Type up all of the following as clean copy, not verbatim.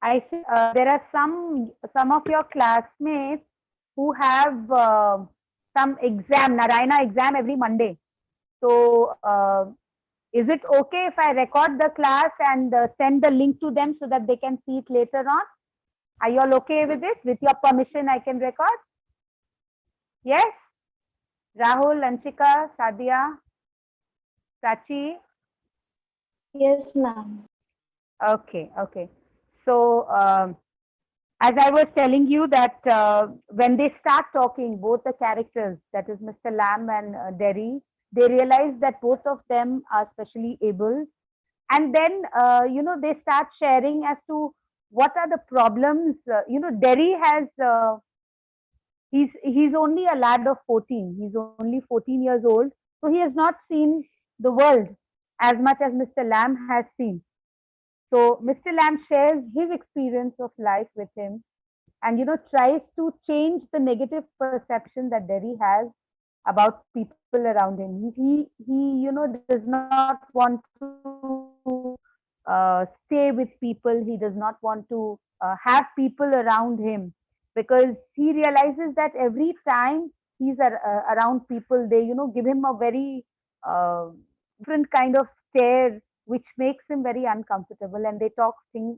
I see there are some of your classmates who have some exam, Narayana exam every Monday. So is it okay if I record the class and send the link to them so that they can see it later on? Are you all okay with it? With your permission, I can record? Yes? Rahul, Anshika, Sadia, Sachi? Yes, ma'am. Okay, okay. So, as I was telling you that when they start talking, both the characters, that is Mr. Lamb and Derry, they realize that both of them are specially able. And then, they start sharing as to what are the problems. Derry has, he's only a lad of 14. He's only 14 years old. So he has not seen the world as much as Mr. Lamb has seen. So Mr. Lamb shares his experience of life with him and tries to change the negative perception that Derry has about people around him. He does not want to stay with people. He does not want to have people around him because he realizes that every time he's around people, they give him a very uh, different kind of stare, which makes him very uncomfortable. And they talk things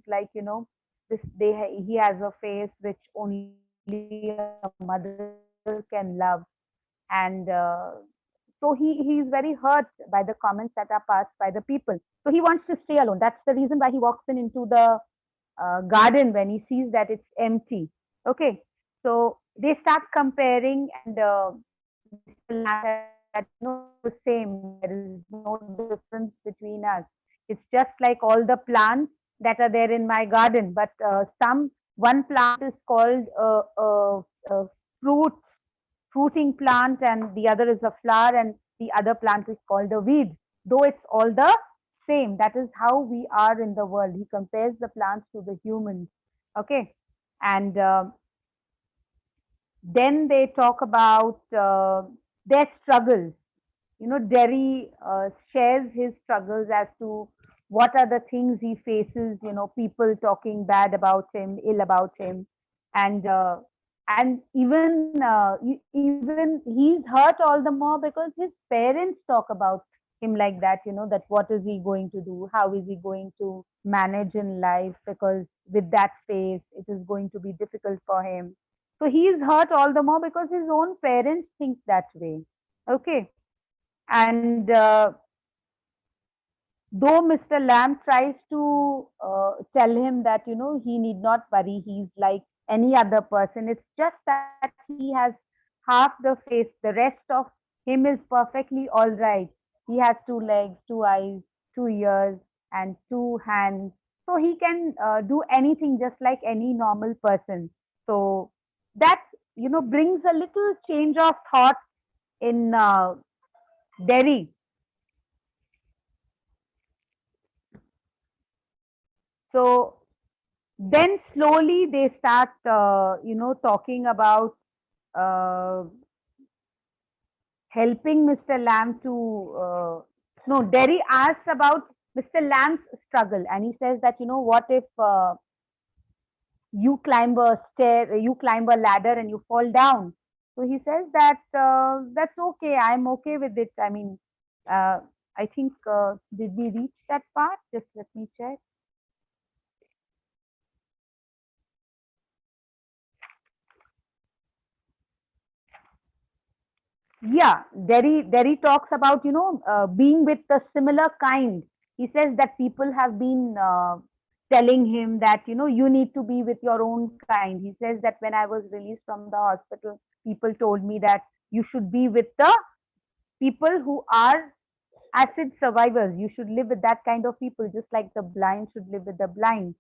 like this he has a face which only a mother can love, and so he's very hurt by the comments that are passed by the people. So he wants to stay alone. That's the reason why he walks in into the garden when he sees that it's empty. Okay, so they start comparing, and Mr. Lamb says that we're the same. There is no difference between us. It's just like all the plants that are there in my garden, but one plant is called fruit fruiting plant, and the other is a flower, and the other plant is called a weed, though it's all the same. That is how we are in the world. He compares the plants to the humans. Okay, and then they talk about their struggles. Derry shares his struggles as to what are the things he faces, people talking bad about him, ill about him. And even he's hurt all the more because his parents talk about him like that, that what is he going to do? How is he going to manage in life? Because with that face, it is going to be difficult for him. So he is hurt all the more because his own parents think that way. Okay. And though Mr. Lamb tries to tell him that, he need not worry, he's like any other person. It's just that he has half the face, the rest of him is perfectly all right. He has two legs, two eyes, two ears, and two hands. So he can do anything just like any normal person. So that, brings a little change of thought in Derry. So then slowly they start, talking about uh, helping Mr. Lamb to. No, Derry asks about Mr. Lamb's struggle, and he says that what if you climb a ladder and you fall down. So he says that that's okay. I'm okay with it. I mean, uh, I think did we reach that part? Just let me check. Yeah, Derry talks about being with a similar kind. He says that people have been telling him that you need to be with your own kind. He says that when I was released from the hospital, people told me that you should be with the people who are acid survivors. You should live with that kind of people, just like the blind should live with the blind.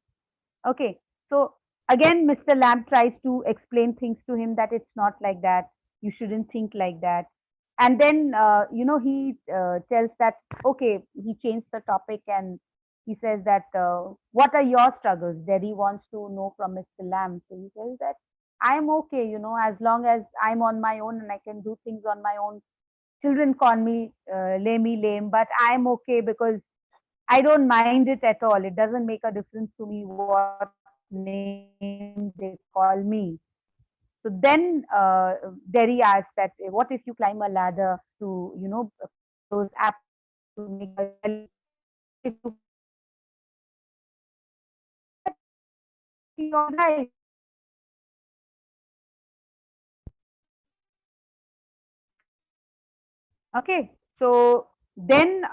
Okay, so again, Mr. Lamb tries to explain things to him that it's not like that. You shouldn't think like that. And then, he tells that, okay, he changed the topic and he says that, what are your struggles? Derry wants to know from Mr. Lamb. So he says that I'm okay, as long as I'm on my own and I can do things on my own. Children call me lame, but I'm okay because I don't mind it at all. It doesn't make a difference to me what name they call me. So then Derry asked that, what if you climb a ladder to, pick those apples to make a jelly? What if you climb a ladder to make a jelly? So he says that it will be all right. Okay. So then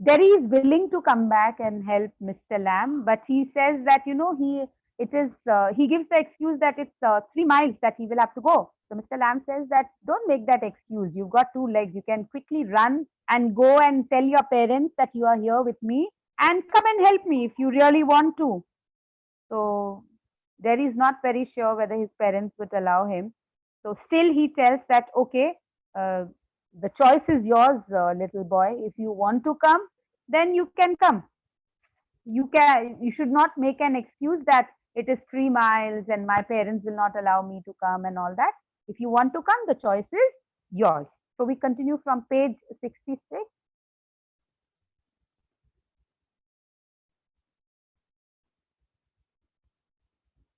Derry is willing to come back and help Mr. Lamb, but he says that he gives the excuse that it's 3 miles that he will have to go. So Mr. Lamb says that don't make that excuse. You've got 2 legs. You can quickly run and go and tell your parents that you are here with me and come and help me if you really want to. So Derry is not very sure whether his parents would allow him. So still he tells that, okay, uh, the choice is yours, little boy. If you want to come, then you can come. You should not make an excuse that it is 3 miles and my parents will not allow me to come and all that. If you want to come, the choice is yours. So we continue from page 66.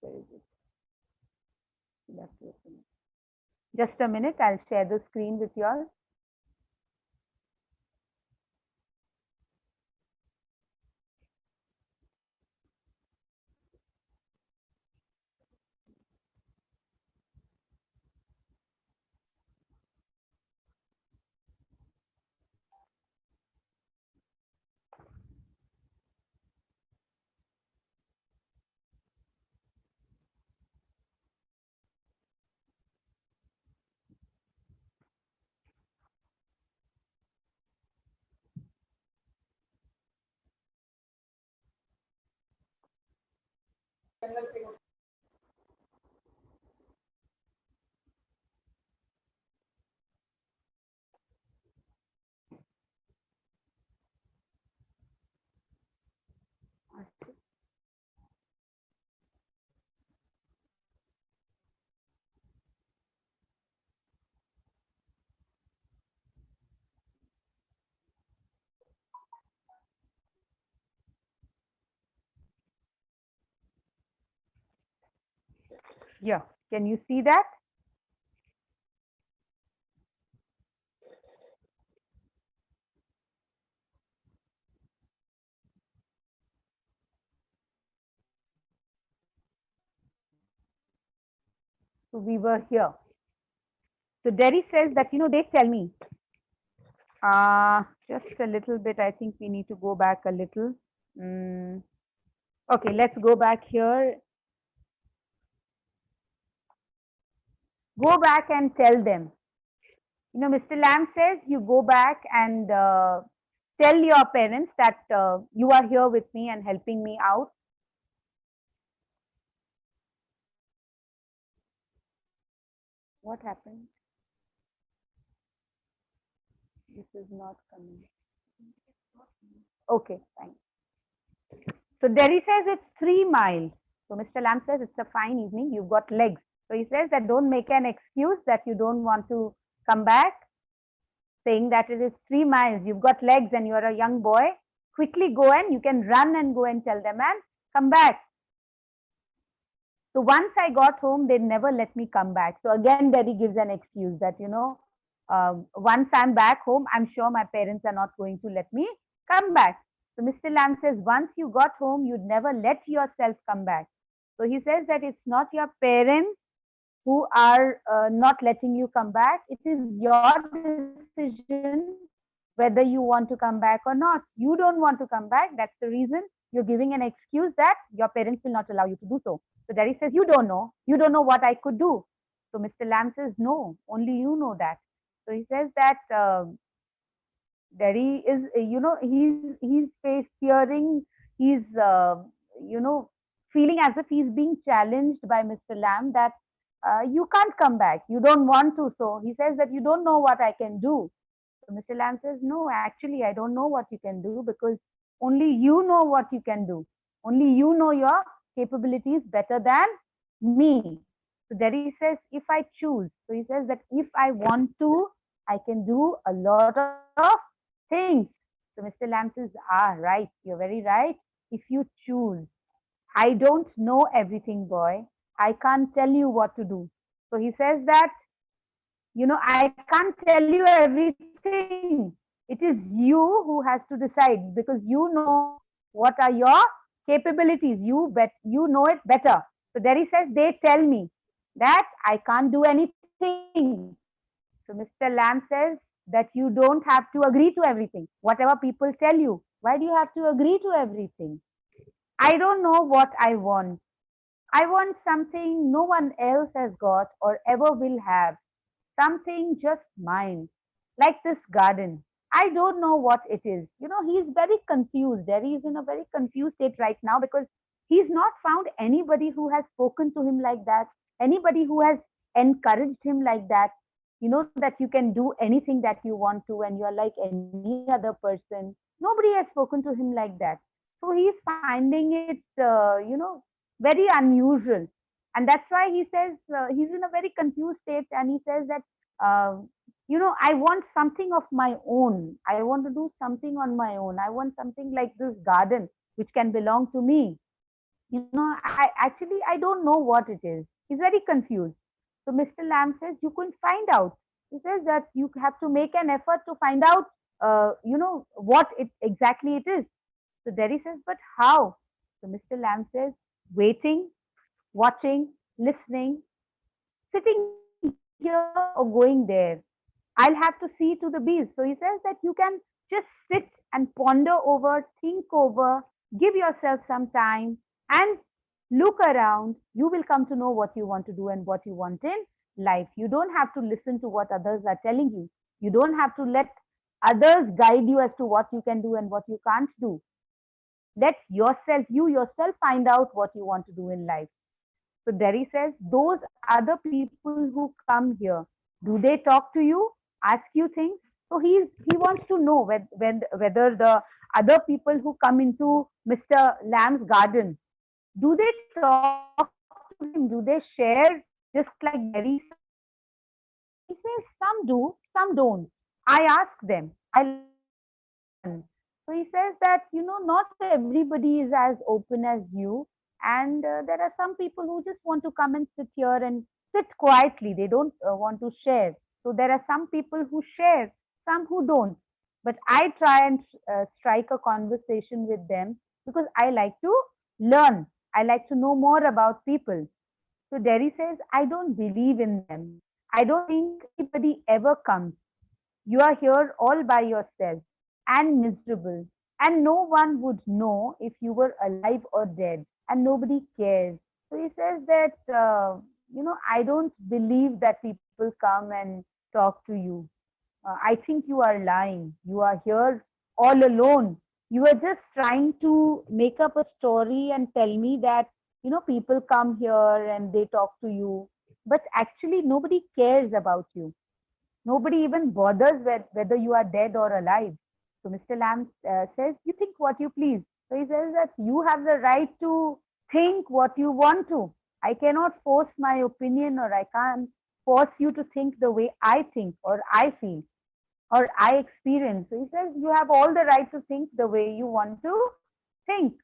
Where is it? Just a minute, I'll share the screen with you all. Yeah, can you see that? So we were here. So Derry says that, they tell me, just a little bit, I think we need to go back a little. Okay, let's go back here. Go back and tell them. Mr. Lamb says you go back and tell your parents that you are here with me and helping me out. What happened? This is not coming. Okay, fine. So Derry says it's 3 miles. So Mr. Lamb says it's a fine evening. You've got legs. So he says that don't make an excuse that you don't want to come back, saying that it is 3 miles. You've got legs and you're a young boy. Quickly go and you can run and go and tell them and come back. So once I got home, they never let me come back. So again, Derry gives an excuse that, once I'm back home, I'm sure my parents are not going to let me come back. So Mr. Lamb says, once you got home, you'd never let yourself come back. So he says that it's not your parents who are not letting you come back. It is your decision whether you want to come back or not. You don't want to come back. That's the reason you're giving an excuse that your parents will not allow you to do so. So Derry says, you don't know. You don't know what I could do. So Mr. Lamb says, no, only you know that. So he says that Derry is, he's fearing, he's, feeling as if he's being challenged by Mr. Lamb that you can't come back. You don't want to. So he says that you don't know what I can do. So Mr. Lamb says, no, actually, I don't know what you can do because only you know what you can do. Only you know your capabilities better than me. So Derry says, if I choose. So he says that if I want to, I can do a lot of things. So So Mr. Lamb says, ah, right, you're very right. If you choose, I don't know everything, boy. I can't tell you what to do. So he says that, I can't tell you everything. It is you who has to decide because you know what are your capabilities. You know it better. So there he says, they tell me that I can't do anything. So Mr. Lamb says that you don't have to agree to everything. Whatever people tell you, why do you have to agree to everything? I don't know what I want. I want something no one else has got or ever will have, something just mine, like this garden. I don't know what it is. He's very confused. Derry is in a very confused state right now because he's not found anybody who has spoken to him like that, anybody who has encouraged him like that, that you can do anything that you want to and you're like any other person. Nobody has spoken to him like that. So he's finding it, very unusual. And that's why he says he's in a very confused state and he says that, I want something of my own. I want to do something on my own. I want something like this garden, which can belong to me. I don't know what it is. He's very confused. So Mr. Lamb says, you couldn't find out. He says that you have to make an effort to find out, what it exactly it is. So Derry says, but how? So Mr. Lamb says, waiting, watching, listening, sitting here or going there. I'll have to see to the bees. So he says that you can just sit and ponder over, think over, give yourself some time and look around. You will come to know what you want to do and what you want in life. You don't have to listen to what others are telling you. You don't have to let others guide you as to what you can do and what you can't do. Let you yourself find out what you want to do in life. So Derry says, those other people who come here, do they talk to you, ask you things? So he wants to know whether the other people who come into Mr. Lamb's garden, do they talk to him? Do they share just like Derry says? He says, some do, some don't. I ask them, I listen. So he says that, not everybody is as open as you. And there are some people who just want to come and sit here and sit quietly. They don't want to share. So there are some people who share, some who don't. But I try and strike a conversation with them because I like to learn. I like to know more about people. So Derry says, I don't believe in them. I don't think anybody ever comes. You are here all by yourself and miserable, and no one would know if you were alive or dead, and nobody cares. So he says that, I don't believe that people come and talk to you. I think you are lying. You are here all alone. You are just trying to make up a story and tell me that, people come here and they talk to you. But actually, nobody cares about you. Nobody even bothers whether you are dead or alive. So Mr. Lamb says, you think what you please. So he says that you have the right to think what you want to. I cannot force my opinion or I can't force you to think the way I think or I feel or I experience. So he says, you have all the right to think the way you want to think.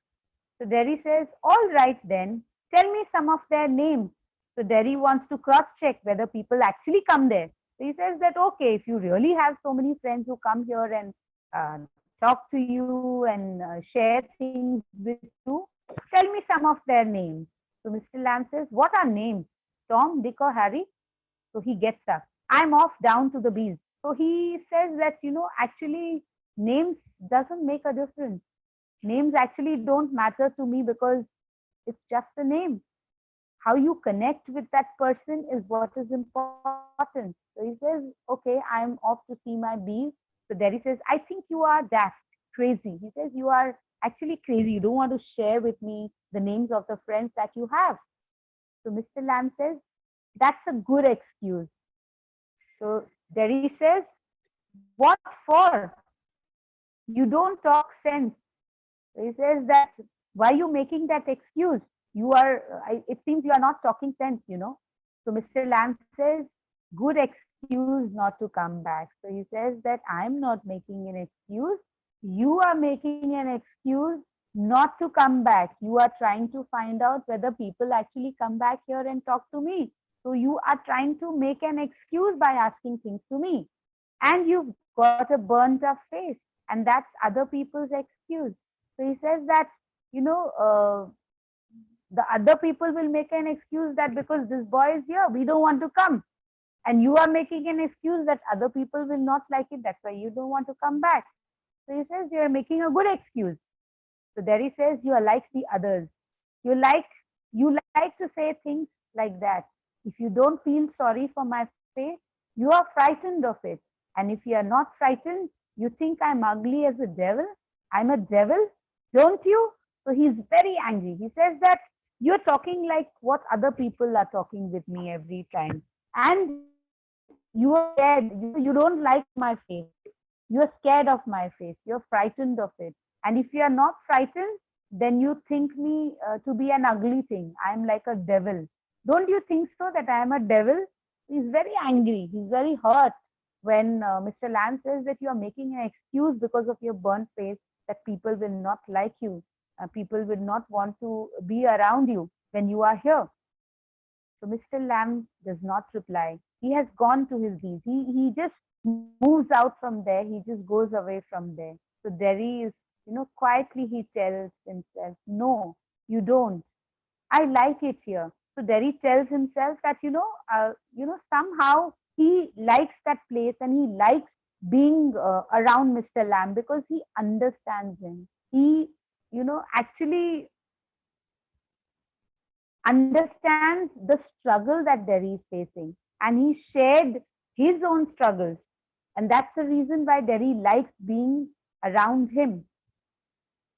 So Derry says, all right then, tell me some of their names. So Derry wants to cross check whether people actually come there. So he says that, okay, if you really have so many friends who come here and talk to you and share things with you, tell me some of their names. So Mr. Lamb says, what are names? Tom, Dick or Harry? So he gets up. I'm off down to the bees. So he says that, actually names doesn't make a difference. Names actually don't matter to me because it's just a name. How you connect with that person is what is important. So he says, okay, I'm off to see my bees. So Derry says, I think you are daft, crazy. He says, you are actually crazy. You don't want to share with me the names of the friends that you have. So Mr. Lamb says, that's a good excuse. So Derry says, what for? You don't talk sense. So he says that, why are you making that excuse? It seems you are not talking sense. So Mr. Lamb says, good excuse not to come back. So he says that I'm not making an excuse. You are making an excuse not to come back. You are trying to find out whether people actually come back here and talk to me. So you are trying to make an excuse by asking things to me. And you've got a burnt up face. And that's other people's excuse. So he says that, you know, the other people will make an excuse that because this boy is here, we don't want to come. And you are making an excuse that other people will not like it. That's why you don't want to come back. So he says you are making a good excuse. So there he says you are like the others. You like you like to say things like that. If you don't feel sorry for my face, you are frightened of it. And if you are not frightened, you think I'm ugly as a devil. I'm a devil, don't you? So he's very angry. He says that you're talking like what other people are talking with me every time. And you are scared. You don't like my face. You're scared of my face. You're frightened of it. And if you are not frightened, then you think me to be an ugly thing. I'm like a devil. Don't you think so that I am a devil? He's very angry. He's very hurt when Mr. Lamb says that you are making an excuse because of your burnt face that people will not like you. People will not want to be around you when you are here. So Mr. Lamb does not reply. He has gone to his knees. He just moves out from there. He just goes away from there. So Derry is, quietly he tells himself, no, you don't. I like it here. So Derry tells himself that, somehow he likes that place and he likes being around Mr. Lamb because he understands him. He, actually understands the struggle that Derry is facing and he shared his own struggles. And that's the reason why Derry likes being around him.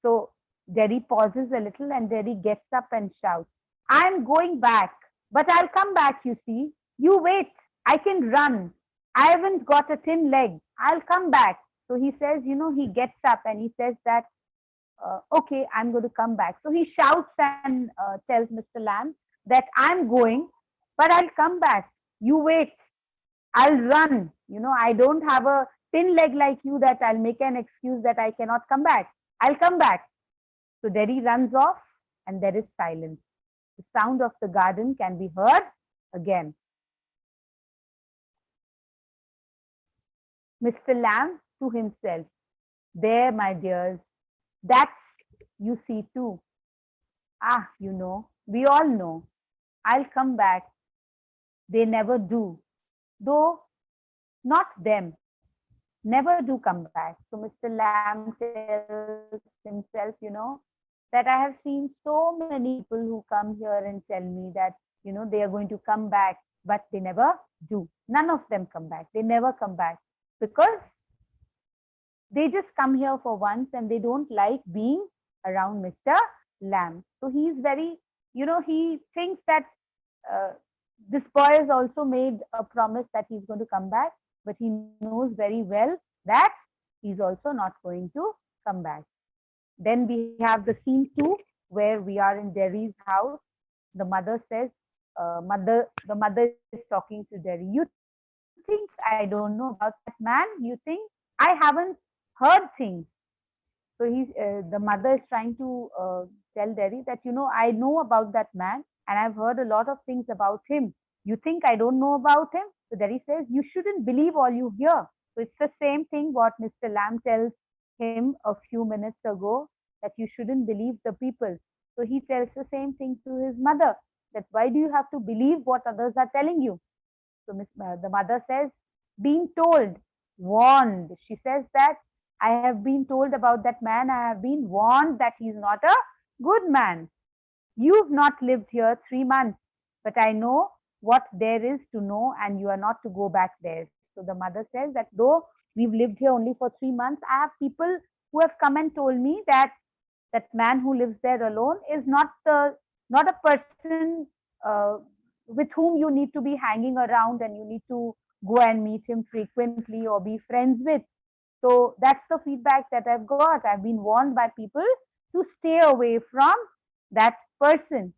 So Derry pauses a little and Derry gets up and shouts, I'm going back, but I'll come back, you see. You wait, I can run. I haven't got a thin leg. I'll come back. So he says, he gets up and he says that okay, I'm going to come back. So he shouts and tells Mr. Lamb that I'm going, but I'll come back. You wait. I'll run. I don't have a thin leg like you that I'll make an excuse that I cannot come back. I'll come back. So Derry runs off and there is silence. The sound of the garden can be heard again. Mr. Lamb to himself. There, my dears, that's you see too. Ah, we all know. I'll come back. They never do. Though not them, never do come back. So Mr. Lamb tells himself, that I have seen so many people who come here and tell me that, they are going to come back, but they never do. None of them come back. They never come back because they just come here for once and they don't like being around Mr. Lamb. So he's very, he thinks that this boy has also made a promise that he's going to come back, but he knows very well that he's also not going to come back. Then we have the scene 2 where we are in Derry's house. The mother says, the mother is talking to Derry. You think I don't know about that man? You think I haven't heard things? So the mother is trying to tell Derry that, I know about that man and I've heard a lot of things about him. You think I don't know about him? So Derry says, you shouldn't believe all you hear. So it's the same thing what Mr. Lamb tells him a few minutes ago, that you shouldn't believe the people. So he tells the same thing to his mother, that why do you have to believe what others are telling you? So the mother says, being told, warned. She says that I have been told about that man. I have been warned that he's not a good man. You've not lived here 3 months, but I know what there is to know, and you are not to go back there. So the mother says that though we've lived here only for 3 months, I have people who have come and told me that that man who lives there alone is not a person with whom you need to be hanging around and you need to go and meet him frequently or be friends with. So that's the feedback that I've got. I've been warned by people to stay away from that person,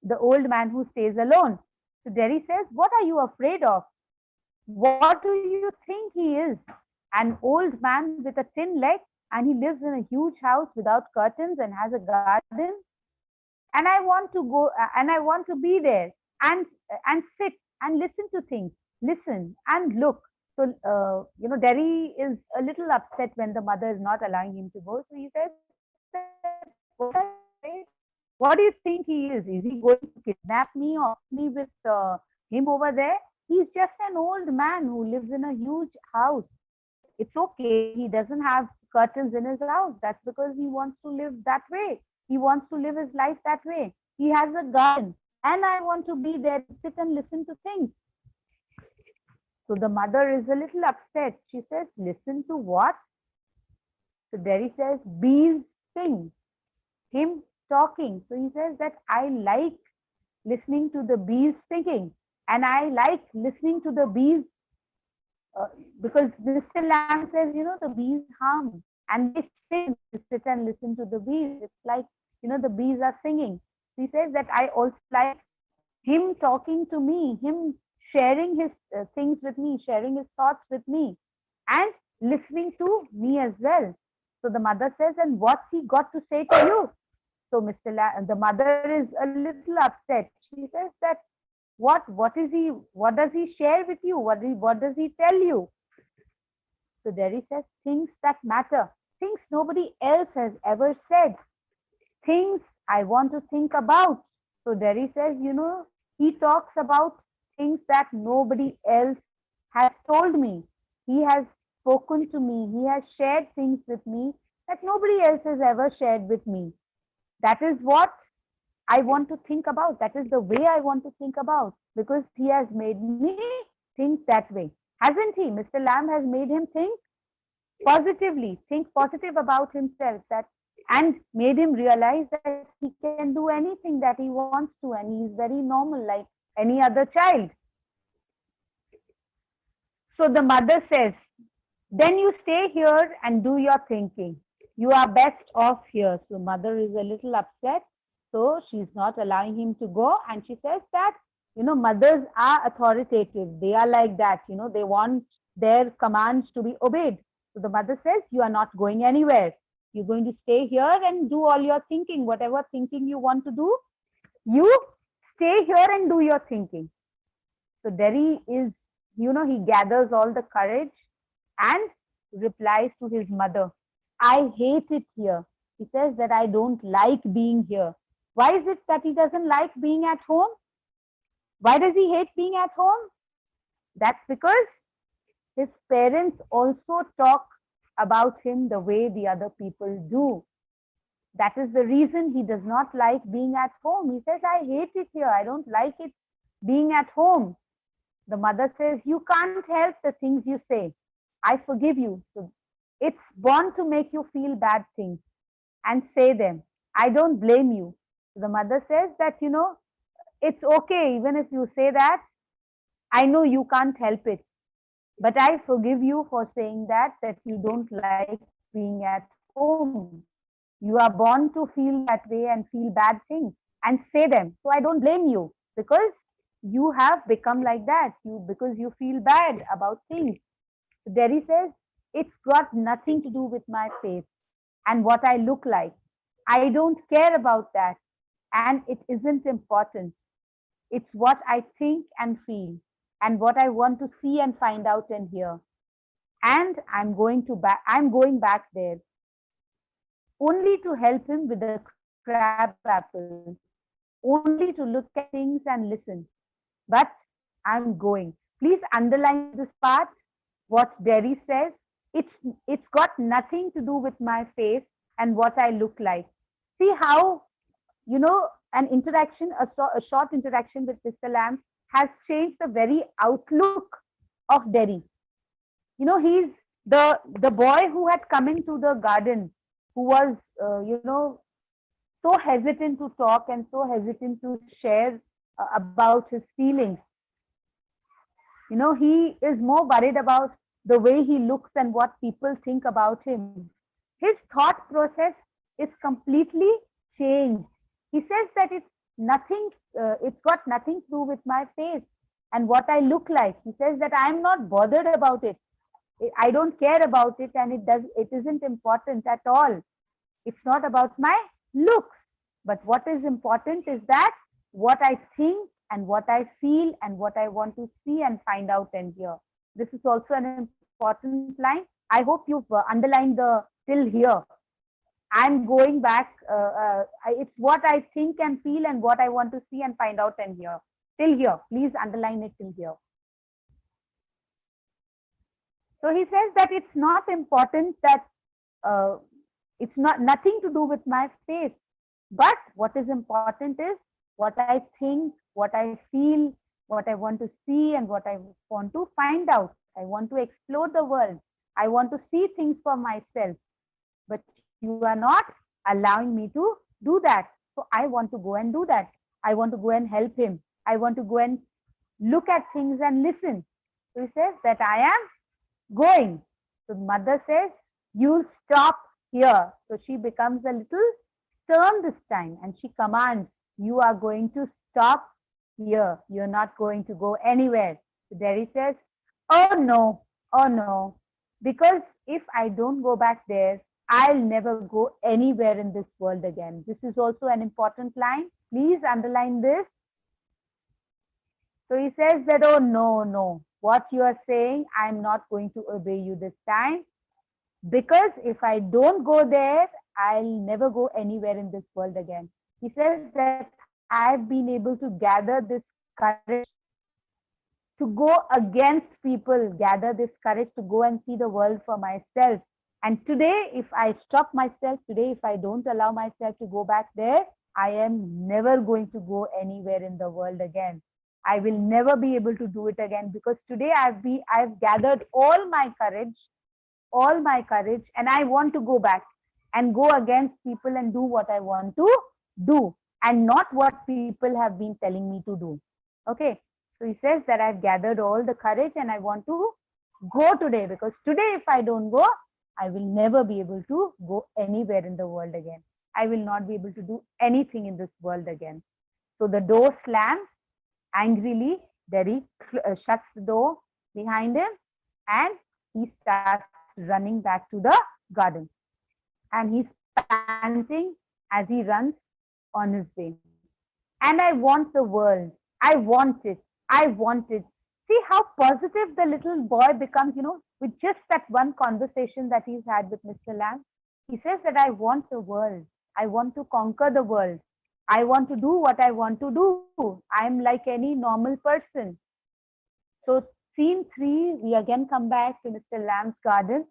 the old man who stays alone. So Derry says, what are you afraid of? What do you think he is? an old man with a thin leg, and he lives in a huge house without curtains and has a garden. And I want to go, and I want to be there and sit and listen to things, listen and look. So Derry is a little upset when the mother is not allowing him to go. So he says that, what are you afraid? What do you think he is? Is he going to kidnap me or me with him over there? He's just an old man who lives in a huge house. It's okay. He doesn't have curtains in his house. That's because he wants to live that way. He wants to live his life that way. He has a garden, and I want to be there to sit and listen to things. So the mother is a little upset. She says, listen to what? So Derry says, bees sing, him talking. So he says that I like listening to the bees singing, and I like listening to the bees because Mr. Lamb says, the bees hum and they sing. You sit and listen to the bees. It's like, the bees are singing. He says that I also like him talking to me, him sharing his things with me, sharing his thoughts with me, and listening to me as well. So the mother says, and what's he got to say to you? So the mother is a little upset. She says that, what does he share with you? What does he tell you? So Derry says, things that matter, things nobody else has ever said, things I want to think about. So Derry says, he talks about things that nobody else has told me. He has spoken to me. He has shared things with me that nobody else has ever shared with me. That is what I want to think about. That is the way I want to think about, because he has made me think that way. Hasn't he? Mr. Lamb has made him think positively, think positive about himself, that and made him realize that he can do anything that he wants to, and he is very normal like any other child. So the mother says, then you stay here and do your thinking. You are best off here. So mother is a little upset. So she's not allowing him to go. And she says that, mothers are authoritative. They are like that. They want their commands to be obeyed. So the mother says, you are not going anywhere. You're going to stay here and do all your thinking. Whatever thinking you want to do, you stay here and do your thinking. So Derry is, he gathers all the courage and replies to his mother, I hate it here. He says that I don't like being here. Why is it that he doesn't like being at home? Why does he hate being at home? That's because his parents also talk about him the way the other people do. That is the reason he does not like being at home. He says, I hate it here. I don't like it being at home. The mother says, you can't help the things you say. I forgive you. So it's born to make you feel bad things and say them. I don't blame you. So the mother says that, it's okay even if you say that. I know you can't help it, but I forgive you for saying that you don't like being at home. You are born to feel that way and feel bad things and say them. So I don't blame you because you have become like that. Because you feel bad about things. So Derry says, it's got nothing to do with my face and what I look like. I don't care about that, and it isn't important. It's what I think and feel and what I want to see and find out and hear. And I'm going back there only to help him with the crab apples, only to look at things and listen. But I'm going. Please underline this part, what Derry says. It's got nothing to do with my face and what I look like. See how, an interaction, a short interaction with Mr. Lamb has changed the very outlook of Derry. He's the boy who had come into the garden, who was, so hesitant to talk and so hesitant to share about his feelings. He is more worried about the way he looks and what people think about him. His thought process is completely changed. He says that it's got nothing to do with my face and what I look like. He says that I'm not bothered about it. I don't care about it, and it isn't important at all. It's not about my looks. But what is important is that what I think and what I feel and what I want to see and find out and hear. This is also an important line. I hope you've underlined the till here. I'm going back. It's what I think and feel and what I want to see and find out and hear. Till here. Please underline it till here. So he says that it's not important that uh, it's not nothing to do with my face, but what is important is what I think, what I feel, what I want to see, and what I want to find out. I want to explore the world. I want to see things for myself. But you are not allowing me to do that. So I want to go and do that. I want to go and help him. I want to go and look at things and listen. So he says that I am going. So mother says, you stop here. So she becomes a little stern this time and she commands, you are going to stop here. You're not going to go anywhere. So Derry says, oh no, because if I don't go back there, I'll never go anywhere in this world again. This is also an important line. Please underline this. So he says that, oh no, what you are saying, I'm not going to obey you this time. Because if I don't go there, I'll never go anywhere in this world again. He says that I've been able to gather this courage to go against people, gather this courage to go and see the world for myself. And today, if I stop myself, today, if I don't allow myself to go back there, I am never going to go anywhere in the world again. I will never be able to do it again because today I've gathered all my courage, and I want to go back and go against people and do what I want to do and not what people have been telling me to do. Okay. So he says that I've gathered all the courage and I want to go today because today, if I don't go, I will never be able to go anywhere in the world again. I will not be able to do anything in this world again. So the door slams angrily. Derry shuts the door behind him and he starts running back to the garden. And he's panting as he runs on his way. And I want the world. I want it. I want it. See how positive the little boy becomes, with just that one conversation that he's had with Mr. Lamb. He says that I want the world. I want to conquer the world. I want to do what I want to do. I'm like any normal person. So scene 3, we again come back to Mr. Lamb's garden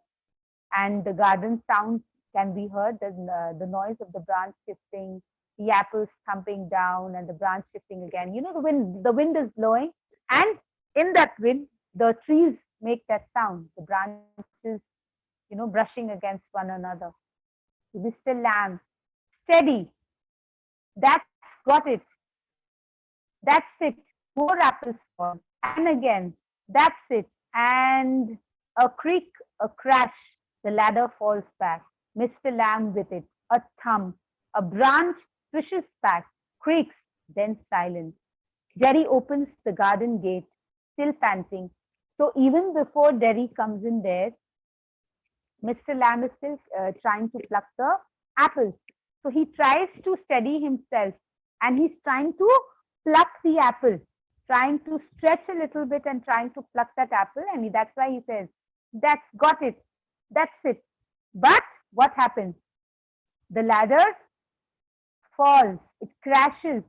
and the garden sounds can be heard, the noise of the branch shifting, the apples thumping down and the branch shifting again. The wind is blowing and in that wind, the trees make that sound, the branches, brushing against one another. Mr. Lamb, steady. That's got it. That's it. More apples fall. And again, that's it. And a creak, a crash, the ladder falls back. Mr. Lamb with it. A thump. A branch swishes back, creaks, then silence. Derry opens the garden gate, still panting. So even before Derry comes in there, Mr. Lamb is still trying to pluck the apples. So he tries to steady himself and he's trying to pluck the apple, trying to stretch a little bit and trying to pluck that apple. And that's why he says, that's got it. That's it. But what happens? The ladder falls, it crashes.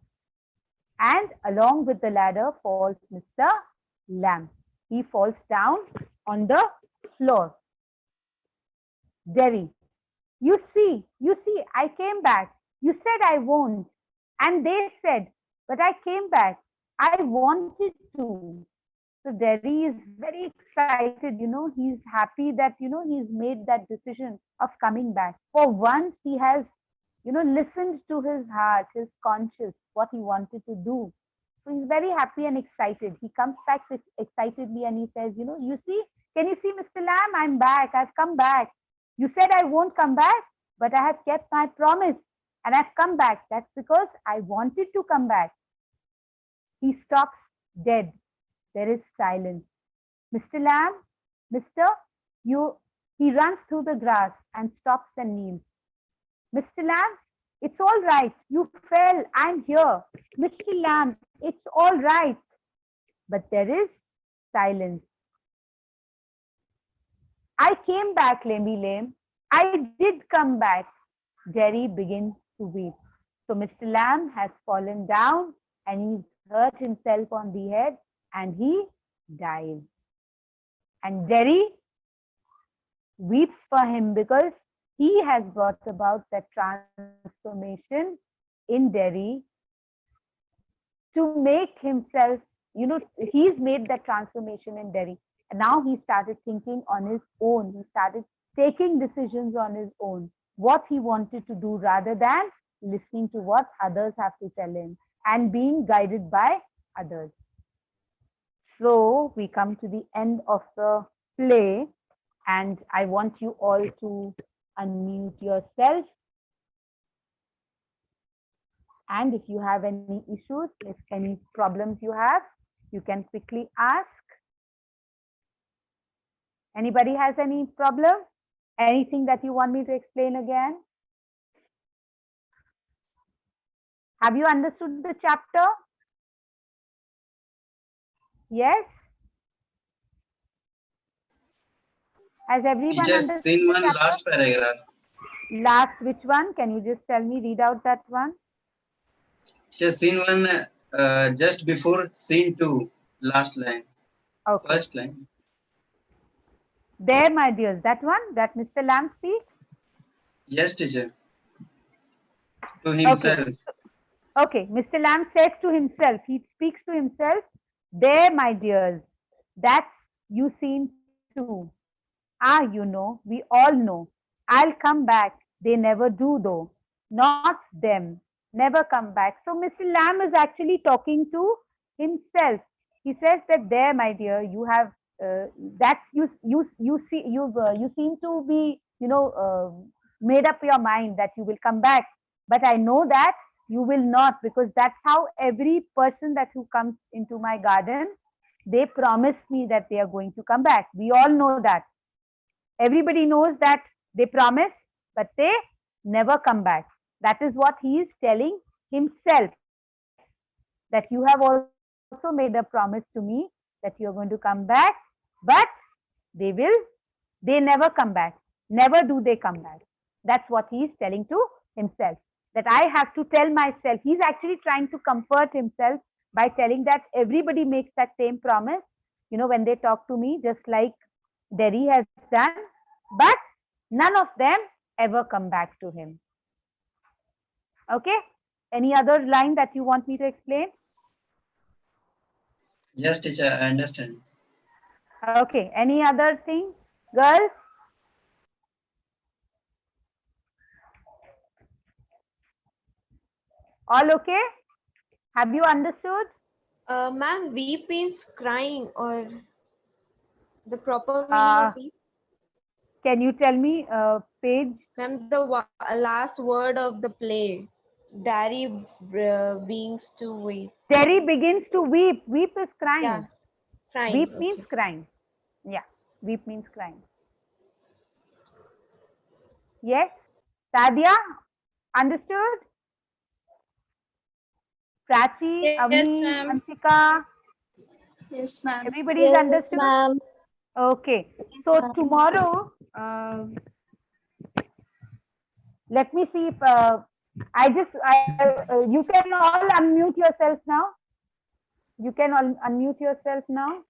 And along with the ladder falls Mr. Lamb. He falls down on the floor. Derry, you see, I came back. You said I won't. And they said, but I came back. I wanted to. So Derry is very excited, he's happy that, he's made that decision of coming back. For once, he has, listened to his heart, his conscience, what he wanted to do. So he's very happy and excited. He comes back excitedly and he says, you see, can you see, Mr. Lamb? I'm back. I've come back. You said I won't come back, but I have kept my promise and I've come back. That's because I wanted to come back. He stops dead. There is silence. Mr. Lamb, Mr. He runs through the grass and stops and kneels. Mr. Lamb, it's all right. You fell. I'm here. Mr. Lamb, it's all right. But there is silence. I came back, Lemmy Lame. I did come back. Jerry begins to weep. So Mr. Lamb has fallen down and he's hurt himself on the head and he dies. And Jerry weeps for him because he has brought about that transformation in Derry to make himself, he's made that transformation in Derry. And now he started thinking on his own. He started taking decisions on his own, what he wanted to do rather than listening to what others have to tell him and being guided by others. So we come to the end of the play and I want you all to unmute yourself. And if you have any issues, if any problems you have, you can quickly ask. Anybody has any problem? Anything that you want me to explain again? Have you understood the chapter? Yes? Has everyone understood? Seen one last paragraph. Last, which one? Can you just tell me, read out that one? Just scene one, just before scene two, last line. Okay. First line. There, my dears, that one, that Mr. Lamb speaks? Yes, teacher. To himself. Okay, Mr. Lamb says to himself, he speaks to himself, there, my dears, that's you seen too. We all know. I'll come back. They never do though. Not them. Never come back. So Mr. Lamb is actually talking to himself. He says that there, my dear, you have you seem to be made up your mind that you will come back. But I know that you will not, because that's how every person that who comes into my garden, they promise me that they are going to come back. We all know that. Everybody knows that they promise, but they never come back. That is what he is telling himself, that you have also made a promise to me that you are going to come back, but they never come back. Never do they come back. That's what he is telling to himself, that I have to tell myself. He's actually trying to comfort himself by telling that everybody makes that same promise, when they talk to me, just like Derry has done, but none of them ever come back to him. Okay? Any other line that you want me to explain? Yes, teacher, I understand. Okay. Any other thing? Girls? All okay? Have you understood? Ma'am, weep means crying, or the proper meaning of weep? Can you tell me, page? Ma'am, the last word of the play. Daddy begins to weep. Derry begins to weep. Weep is crying. Yeah, crying. Weep means crying. Yeah, weep means crying. Yes? Sadia, understood? Prachi, Yes, Avni, ma'am. Anshika? Yes, ma'am. Everybody's Yes, understood? ma'am. Okay. So tomorrow, let me see if you can all unmute yourself now. You can all unmute yourself now.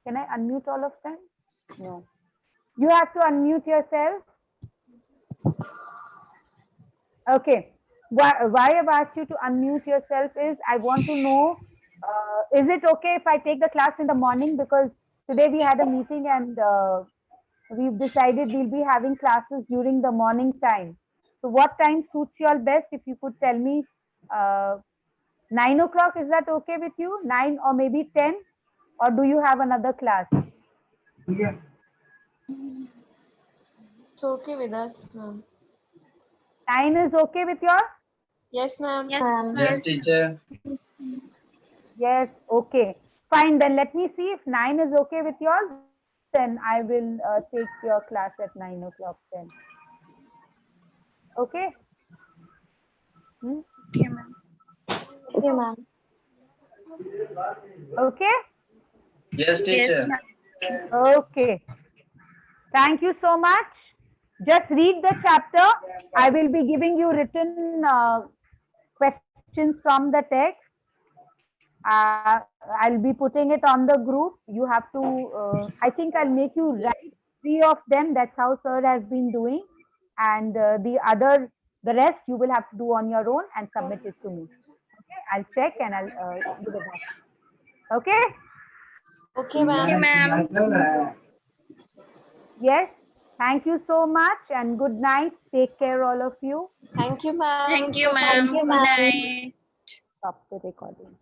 Can I unmute all of them? No. You have to unmute yourself. Okay. Why I've asked you to unmute yourself is I want to know, is it okay if I take the class in the morning? Because today we had a meeting and we've decided we'll be having classes during the morning time. So what time suits you all best? If you could tell me, 9 o'clock, is that okay with you? 9 or maybe 10? Or do you have another class? It's okay with us, ma'am. 9 is okay with you all? Yes, ma'am. Yes, teacher. Yes, okay. Fine, then let me see if 9 is okay with you all. then I will take your class at 9 o'clock then. Okay? Hmm? Okay, ma'am. Okay, ma'am. Okay? Yes, Yes, teacher. ma'am. Okay. Thank you so much. Just read the chapter. I will be giving you written questions from the text. I'll be putting it on the group. You have to, I think I'll make you write 3 of them. That's how sir has been doing. And the rest you will have to do on your own and submit it to me. Okay, I'll check and I'll give it back. Okay? Okay, Okay, ma'am. ma'am. Yes. Thank you so much and good night. Take care, all of you. Thank you, ma'am. Thank you, Thank ma'am. you, Good ma'am. night. Stop the recording.